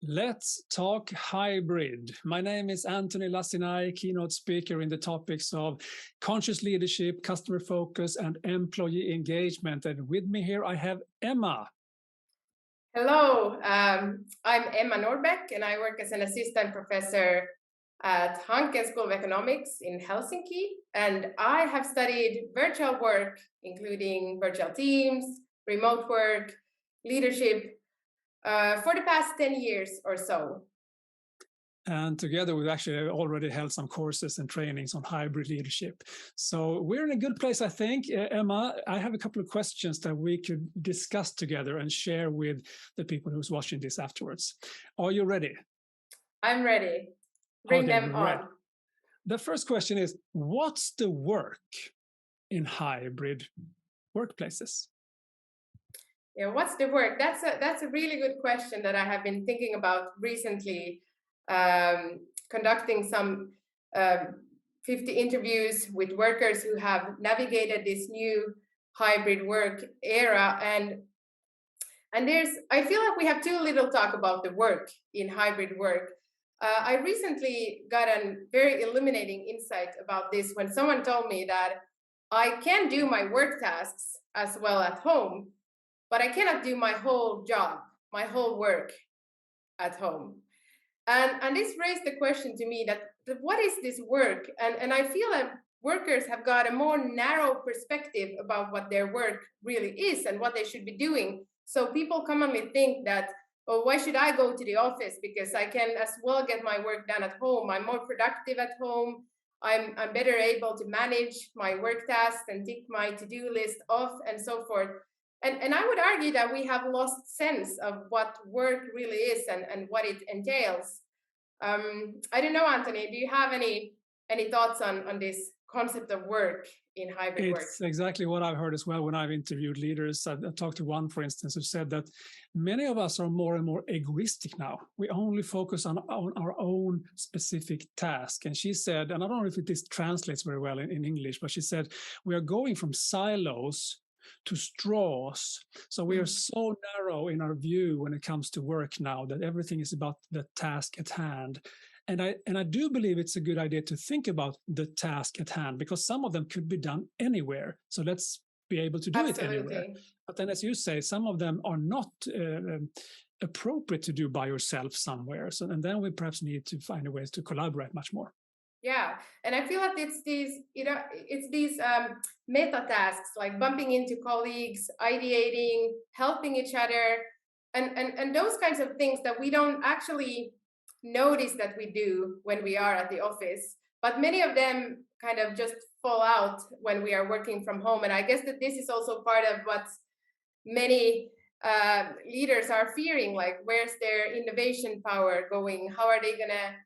Let's talk hybrid. My name is Antoni Lacinai, keynote speaker in the topics of conscious leadership, customer focus, and employee engagement. And with me here, I have Emma. Hello, I'm Emma Nordbäck, and I work as an assistant professor at Hanken School of Economics in Helsinki. And I have studied virtual work, including virtual teams, remote work, leadership, for the past 10 years or so. And together we've actually already held some courses and trainings on hybrid leadership. So we're in a good place, I think. Emma, I have a couple of questions that we could discuss together and share with the people who's watching this afterwards. Are you ready? I'm ready. Bring them on. The first question is, what's the work in hybrid workplaces? Yeah, what's the work? That's a really good question that I have been thinking about recently. Conducting some 50 interviews with workers who have navigated this new hybrid work era, and I feel like we have too little talk about the work in hybrid work. I recently got a very illuminating insight about this when someone told me that I can do my work tasks as well at home, but I cannot do my whole job, my whole work at home. And this raised the question to me that what is this work? And I feel that workers have got a more narrow perspective about what their work really is and what they should be doing. So people commonly think that, oh, why should I go to the office? Because I can as well get my work done at home. I'm more productive at home. I'm better able to manage my work tasks and tick my to-do list off and so forth. And I would argue that we have lost sense of what work really is and what it entails. I don't know, Antoni, do you have any thoughts on this concept of work in hybrid work? It's exactly what I've heard as well when I've interviewed leaders. I talked to one, for instance, who said that many of us are more and more egoistic now. We only focus on our own specific task. And she said, and I don't know if this translates very well in English, but she said, we are going from silos to straws. So we are so narrow in our view when it comes to work now that everything is about the task at hand. And I do believe it's a good idea to think about the task at hand, because some of them could be done anywhere. So let's be able to do it anywhere. But then, as you say, some of them are not appropriate to do by yourself somewhere. So, and then we perhaps need to find a way to collaborate much more. Yeah, and I feel like it's these meta tasks like bumping into colleagues, ideating, helping each other, and those kinds of things that we don't actually notice that we do when we are at the office. But many of them kind of just fall out when we are working from home. And I guess that this is also part of what many leaders are fearing, like where's their innovation power going? How are they gonna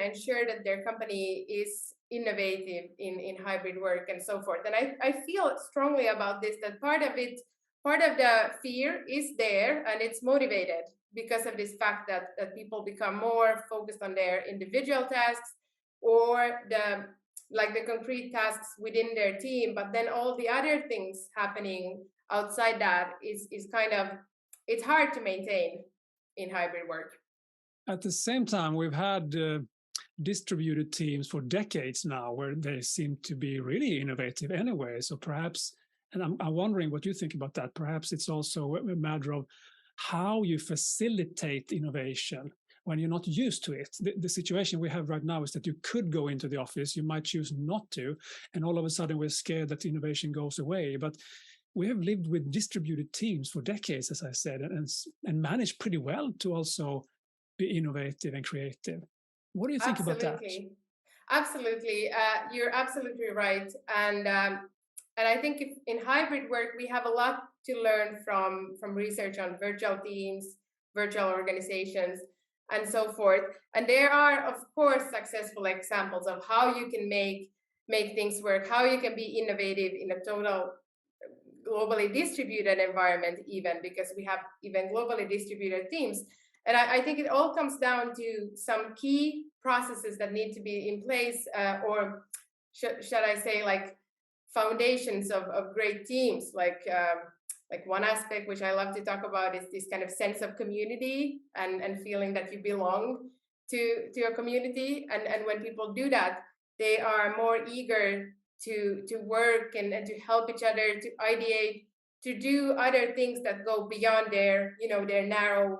ensure that their company is innovative in hybrid work and so forth? And I feel strongly about this, that part of the fear is there, and it's motivated because of this fact that people become more focused on their individual tasks or the concrete tasks within their team, but then all the other things happening outside that is kind of, it's hard to maintain in hybrid work. At the same time, we've had distributed teams for decades now where they seem to be really innovative anyway. So perhaps, and I'm wondering what you think about that, perhaps it's also a matter of how you facilitate innovation when you're not used to it. The situation we have right now is that you could go into the office, you might choose not to, and all of a sudden we're scared that innovation goes away. But we have lived with distributed teams for decades, as I said, and managed pretty well to also be innovative and creative. What do you think about that? Absolutely, you're absolutely right. And I think in hybrid work, we have a lot to learn from research on virtual teams, virtual organizations, and so forth. And there are, of course, successful examples of how you can make things work, how you can be innovative in a total globally distributed environment, even because we have even globally distributed teams. And I think it all comes down to some key processes that need to be in place, or should I say, like foundations of great teams, like like one aspect which I love to talk about is this kind of sense of community and feeling that you belong to a community. And when people do that, they are more eager to work and to help each other, to ideate, to do other things that go beyond their, you know, their narrow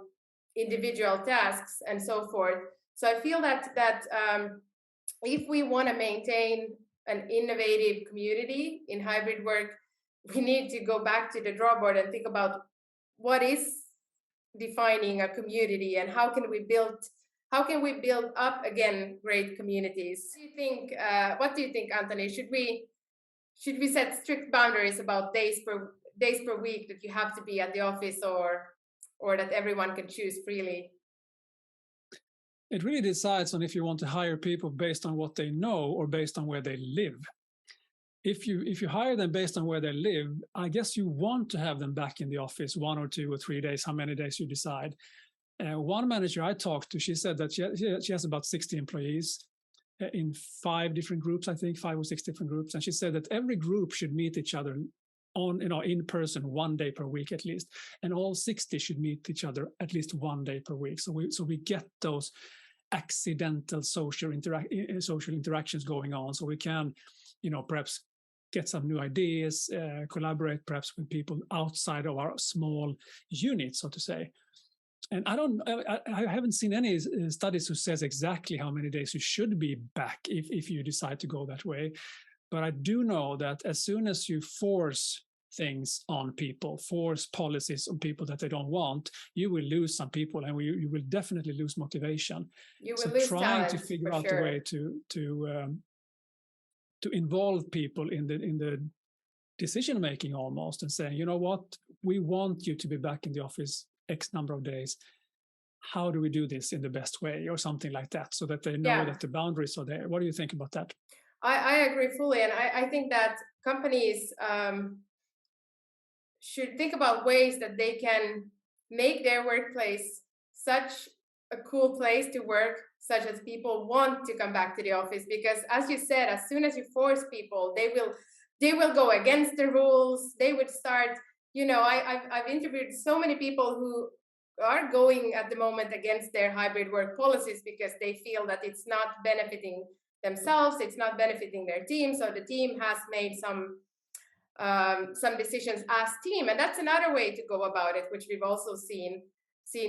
individual tasks and so forth. So I feel that if we want to maintain an innovative community in hybrid work, we need to go back to the drawing board and think about what is defining a community and how can we build up again great communities. What do you think, Antoni? Should we set strict boundaries about days per week that you have to be at the office, or that everyone can choose freely? It really decides on if you want to hire people based on what they know or based on where they live. If you hire them based on where they live, I guess you want to have them back in the office 1 or 2 or 3 days, how many days you decide. One manager I talked to, she said that she has about 60 employees in 5 different groups, I think 5 or 6 different groups. And she said that every group should meet each other in person 1 day per week at least. And all 60 should meet each other at least 1 day per week. So we get those accidental social interactions going on. So we can, perhaps get some new ideas, collaborate perhaps with people outside of our small unit, so to say. And I haven't seen any studies who says exactly how many days you should be back if you decide to go that way. But I do know that as soon as you force things on people, force policies on people that they don't want, you will lose some people, and you will definitely lose motivation. You will lose trying talent, to figure out sure. a way to involve people in the decision making almost, and saying, you know what, we want you to be back in the office X number of days. How do we do this in the best way, or something like that, so that they know that the boundaries are there? What do you think about that? I agree fully, and I think that companies should think about ways that they can make their workplace such a cool place to work, such as people want to come back to the office. Because as you said, as soon as you force people, they will go against the rules. They would start, I've interviewed so many people who are going at the moment against their hybrid work policies because they feel that it's not benefiting themselves, it's not benefiting their team. So the team has made some decisions as team, and that's another way to go about it, which we've also seen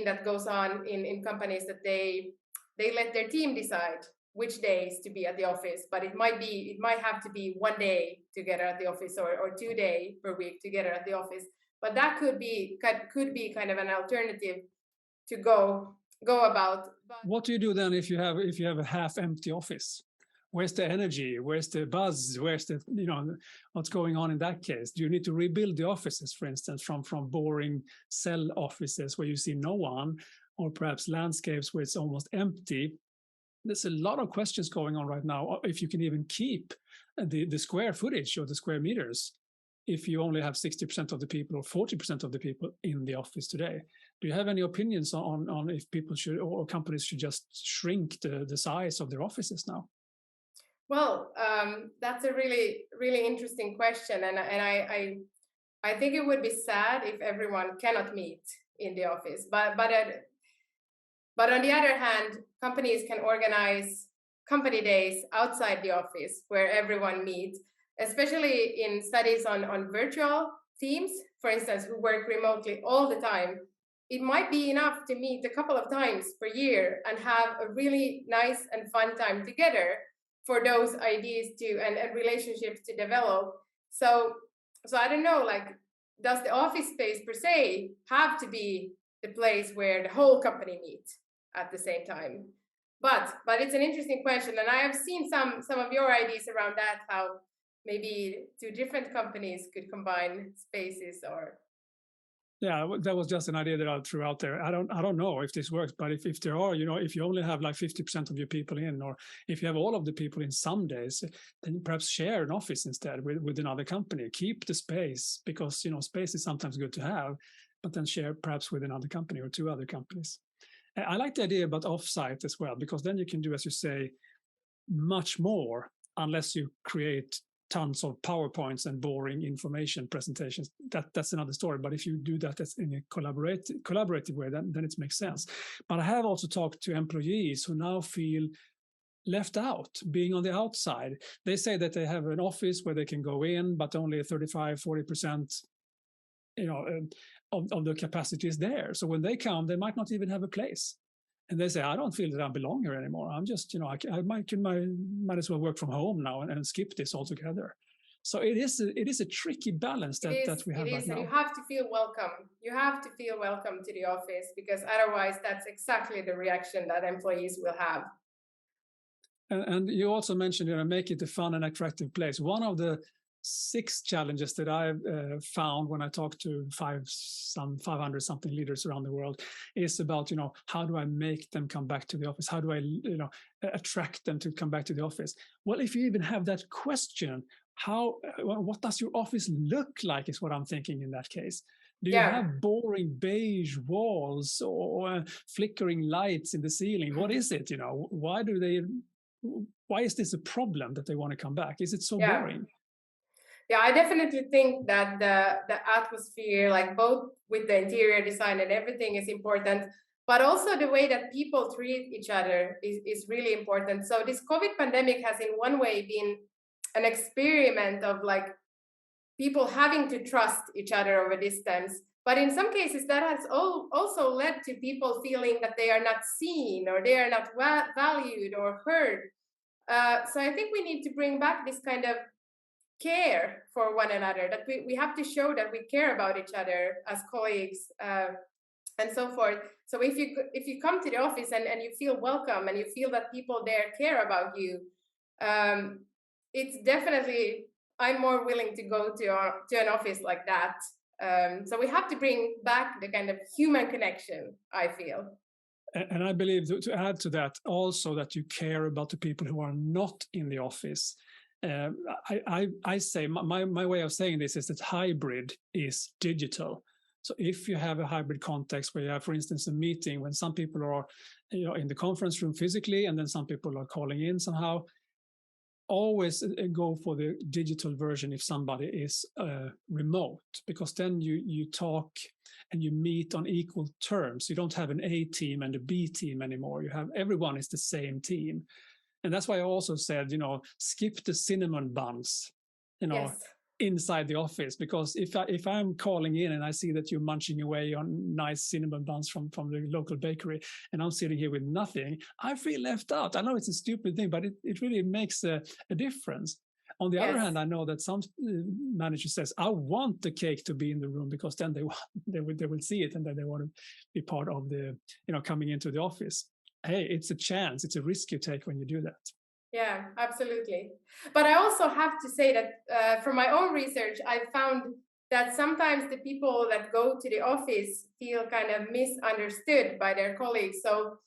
that goes on in companies, that they let their team decide which days to be at the office, but it might have to be 1 day together at the office, or 2 days per week together at the office. But that could be kind of an alternative to go about. What do you do then if you have a half empty office? Where's the energy? Where's the buzz? Where's the, what's going on in that case? Do you need to rebuild the offices, for instance, from boring cell offices where you see no one, or perhaps landscapes where it's almost empty? There's a lot of questions going on right now, if you can even keep the square footage or the square meters if you only have 60% of the people or 40% of the people in the office today. Do you have any opinions on if people should, or companies should just shrink the size of their offices now? Well, that's a really, really interesting question, and I think it would be sad if everyone cannot meet in the office. But on the other hand, companies can organize company days outside the office where everyone meets, especially in studies on virtual teams, for instance, who work remotely all the time. It might be enough to meet a couple of times per year and have a really nice and fun time together for those ideas and relationships to develop. So I don't know, like, does the office space per se have to be the place where the whole company meets at the same time? But it's an interesting question, and I have seen some of your ideas around that, how maybe 2 different companies could combine spaces, or... Yeah, that was just an idea that I threw out there. I don't know if this works, but if there are, if you only have like 50% of your people in, or if you have all of the people in some days, then perhaps share an office instead with another company. Keep the space, because space is sometimes good to have, but then share perhaps with another company or 2 other companies. I like the idea about offsite as well, because then you can do, as you say, much more, unless you create tons of PowerPoints and boring information presentations, that's another story. But if you do that in a collaborative way, then it makes sense. But I have also talked to employees who now feel left out, being on the outside. They say that they have an office where they can go in, but only 35-40%, of the capacity is there. So when they come, they might not even have a place. And they say, I don't feel that I belong here anymore. I'm just, I might as well work from home now and skip this altogether. So it is a tricky balance that we have right now. And you have to feel welcome. You have to feel welcome to the office, because otherwise that's exactly the reaction that employees will have. And you also mentioned, make it a fun and attractive place. One of the 6 challenges that I've found when I talk to 500 something leaders around the world is about, how do I make them come back to the office? How do I, attract them to come back to the office? Well, if you even have that question, what does your office look like is what I'm thinking in that case. Do you have boring beige walls or flickering lights in the ceiling? What is it? Why is this a problem that they want to come back? Is it so boring? Yeah, I definitely think that the atmosphere, like both with the interior design and everything, is important, but also the way that people treat each other is really important. So this COVID pandemic has in one way been an experiment of like people having to trust each other over distance. But in some cases, that has also led to people feeling that they are not seen, or they are not valued or heard. So I think we need to bring back this kind of care for one another, that we have to show that we care about each other as colleagues, and so forth. So if you come to the office and you feel welcome and you feel that people there care about you, it's definitely, I'm more willing to go to an office like that. So we have to bring back the kind of human connection, I feel. And I believe to add to that also that you care about the people who are not in the office. I say my way of saying this is that hybrid is digital. So if you have a hybrid context where you have, for instance, a meeting when some people are in the conference room physically and then some people are calling in somehow, always go for the digital version if somebody is remote, because then you talk and you meet on equal terms. You don't have an A team and a B team anymore. You have everyone is the same team. And that's why I also said, skip the cinnamon buns, inside the office, because if I'm calling in and I see that you're munching away on nice cinnamon buns from the local bakery, and I'm sitting here with nothing, I feel left out. I know it's a stupid thing, but it really makes a difference. On the other hand, I know that some manager says, I want the cake to be in the room, because then they will see it and then they want to be part of the, coming into the office. Hey, it's a chance, it's a risk you take when you do that. Yeah, absolutely. But I also have to say that from my own research, I found that sometimes the people that go to the office feel kind of misunderstood by their colleagues. So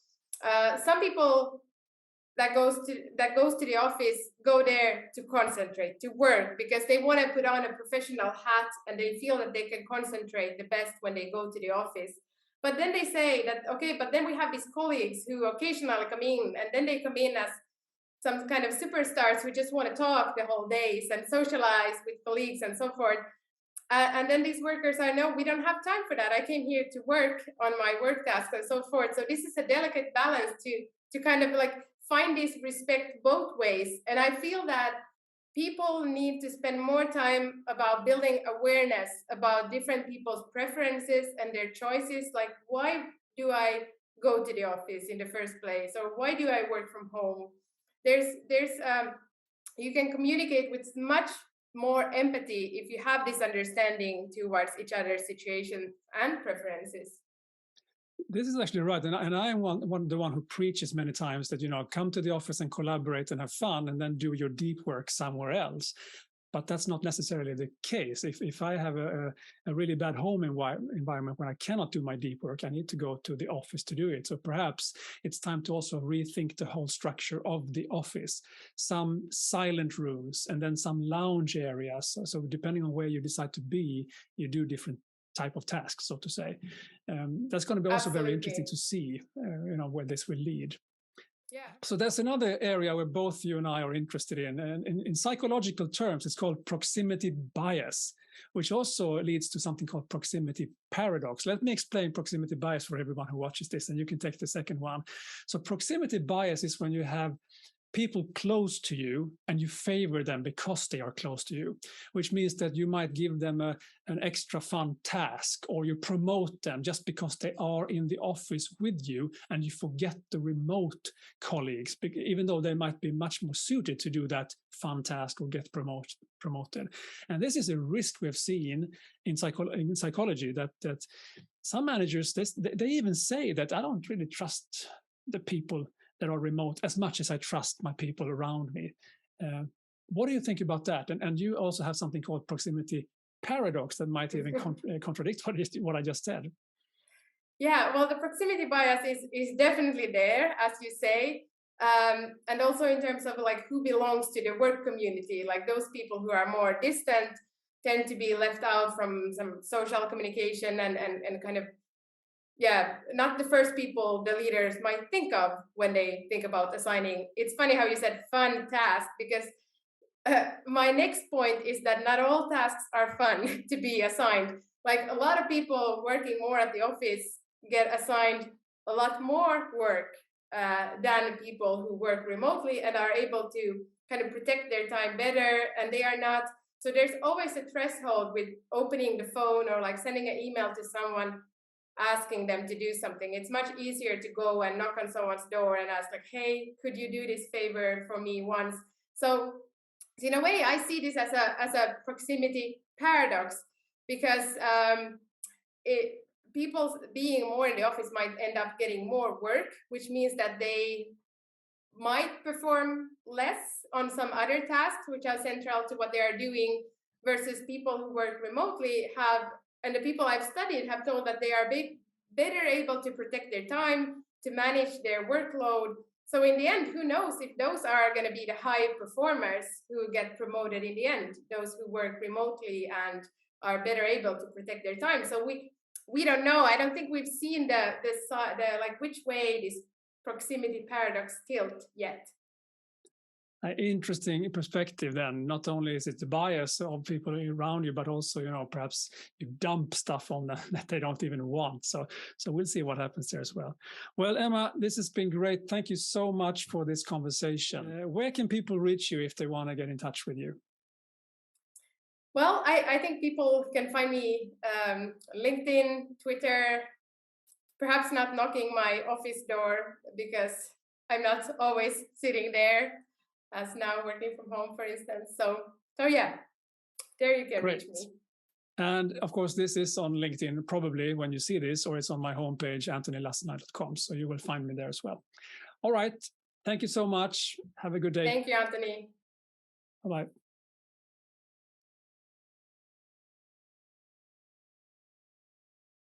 some people that goes to the office go there to concentrate, to work, because they want to put on a professional hat and they feel that they can concentrate the best when they go to the office. But then they say that, okay, but then we have these colleagues who occasionally come in, and then they come in as some kind of superstars who just want to talk the whole days and socialize with colleagues and so forth. And then these workers are, no, we don't have time for that. I came here to work on my work tasks and so forth. So this is a delicate balance to kind of like find this respect both ways. And I feel that people need to spend more time about building awareness about different people's preferences and their choices. Like, why do I go to the office in the first place? Or why do I work from home? You can communicate with much more empathy if you have this understanding towards each other's situation and preferences. This is actually right, and I am the one who preaches many times that come to the office and collaborate and have fun, and then do your deep work somewhere else. But that's not necessarily the case. If I have a really bad home environment when I cannot do my deep work, I need to go to the office to do it. So perhaps it's time to also rethink the whole structure of the office. Some silent rooms and then some lounge areas. So depending on where you decide to be, you do different type of tasks, so to say. That's going to be also very interesting to see, where this will lead. So that's another area where both you and I are interested in. And in psychological terms, it's called proximity bias, which also leads to something called proximity paradox. Let me explain proximity bias for everyone who watches this, and you can take the second one. So proximity bias is when you have people close to you and you favor them because they are close to you, which means that you might give them an extra fun task, or you promote them just because they are in the office with you, and you forget the remote colleagues, even though they might be much more suited to do that fun task or get promoted. And this is a risk we've seen in psychology, that some managers, they even say that I don't really trust the people that are remote as much as I trust my people around me. What do you think about that? And you also have something called proximity paradox that might even contradict what I just said. Yeah, well, the proximity bias is definitely there, as you say. And also in terms of like who belongs to the work community, like those people who are more distant tend to be left out from some social communication and kind of, yeah, not the first people the leaders might think of when they think about assigning. It's funny how you said fun task, because my next point is that not all tasks are fun to be assigned. Like a lot of people working more at the office get assigned a lot more work than people who work remotely and are able to kind of protect their time better, and they are not. So there's always a threshold with opening the phone or like sending an email to someone asking them to do something. It's much easier to go and knock on someone's door and ask like, hey, could you do this favor for me once? So in a way, I see this as a proximity paradox, because people being more in the office might end up getting more work, which means that they might perform less on some other tasks which are central to what they are doing, versus people who work remotely and the people I've studied have told that they are better able to protect their time, to manage their workload. So in the end, who knows if those are going to be the high performers who get promoted in the end, those who work remotely and are better able to protect their time. So we don't know. I don't think we've seen the like which way this proximity paradox tilt yet. Interesting perspective then. Not only is it the bias of people around you, but also, perhaps you dump stuff on them that they don't even want. So we'll see what happens there as well. Well, Emma, this has been great. Thank you so much for this conversation. Where can people reach you if they want to get in touch with you? Well, I think people can find me LinkedIn, Twitter, perhaps not knocking my office door because I'm not always sitting there, as now working from home, for instance. So yeah, there you can reach me. And of course, this is on LinkedIn, probably when you see this, or it's on my homepage, antonilacinai.com. So you will find me there as well. All right. Thank you so much. Have a good day. Thank you, Antoni. Bye-bye.